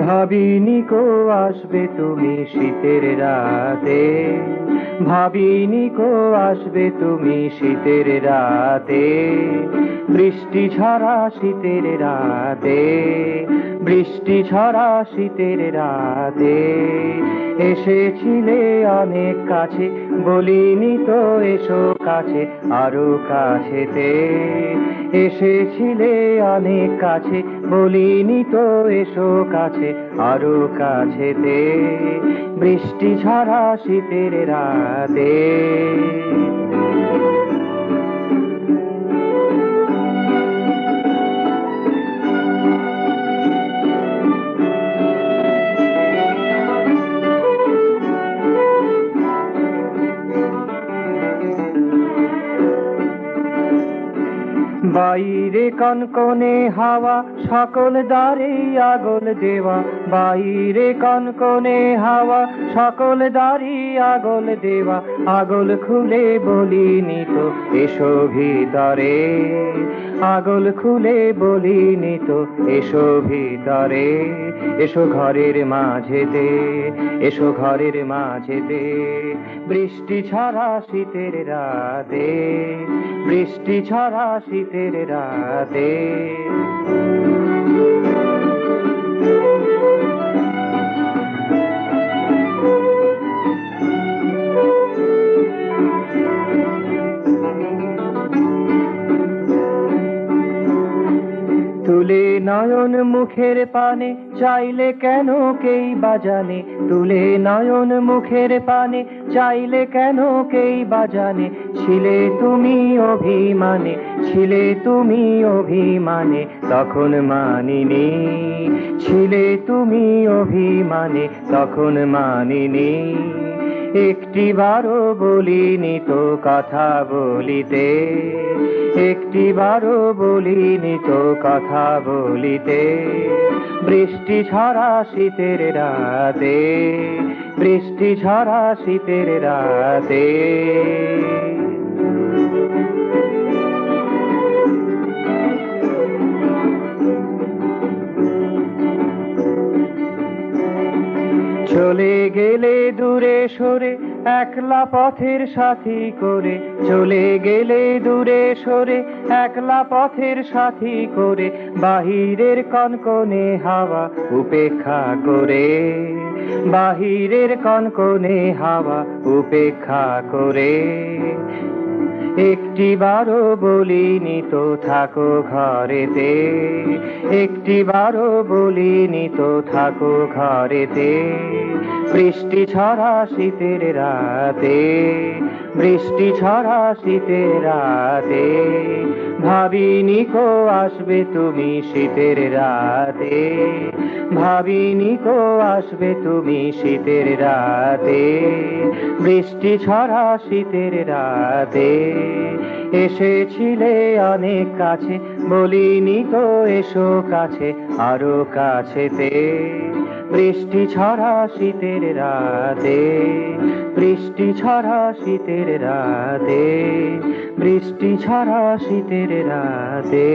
ভাবিনি কো আসবে তুমি শীতের রাতে, ভাবিনি কো আসবে তুমি শীতের রাতে, বৃষ্টি ঝরা শীতের রাতে, বৃষ্টি ঝরা শীতের রাতে। এসেছিলে অনেক কাছে, বলিনি তো এসো কাছে, আরো কাছেতে। এসেছিলে অনেক কাছে, বলিনি তো এসো কাছে, আরো কাছেতে, বৃষ্টি ঝরা শীতের রাতে। বাইরে কনকনে হাওয়া, সকল দ্বারে আগল দেওয়া। বাইরে কনকনে হাওয়া, সকল দ্বারে আগল দেওয়া। আগল খুলে বলিনি তো এসো ভিতরে, আগল খুলে বলিনি তো এসো ভিতরে। এসো ঘরের মাঝেতে, এসো ঘরের মাঝেতে, বৃষ্টি ঝরা শীতের রাতে, বৃষ্টি ঝরা শীতের রাতে। তুলে নয়ন মুখের পানে, চাইলে কেন কেই বাজানে। তুলে নয়ন মুখের পানে, চাইলে কেন কেই বাজানে। ছিলে তুমি অভিমানে, ছিলে তুমি অভিমানে, তখন মানিনি। ছিলে তুমি অভিমানে, তখন মানিনি। একটি বারও বলিনি তো কথা বলিতে, একটি বারও বলিনি তো কথা বলিতে। বৃষ্টি ঝরা শীতের রাতে, বৃষ্টি ঝরা শীতের রাতে। চলে গেলে দূরে সরে, একলা পথের সাথী করে। চলে গেলে দূরে সরে, একলা পথের সাথী করে। বাহিরের কনকনে হাওয়া উপেক্ষা করে, বাহিরের কনকনে হাওয়া উপেক্ষা করে। একটি বারও বলিনি তো থাকো ঘরেতে, একটি বারও বলিনি তো থাকো ঘরেতে। বৃষ্টি ঝরা শীতের রাতে, বৃষ্টি ঝরা শীতের রাতে। ভাবিনি কো আসবে তুমি শীতের রাতে, ভাবিনি কো আসবে তুমি শীতের রাতে, বৃষ্টি ঝরা শীতের রাতে। এসেছিলে অনেক কাছে, বলিনি তো এসো কাছে, আরো কাছেতে, বৃষ্টি ঝরা শীতের রাতে, বৃষ্টি ঝরা শীতের রাতে, বৃষ্টি ঝরা শীতের রাতে।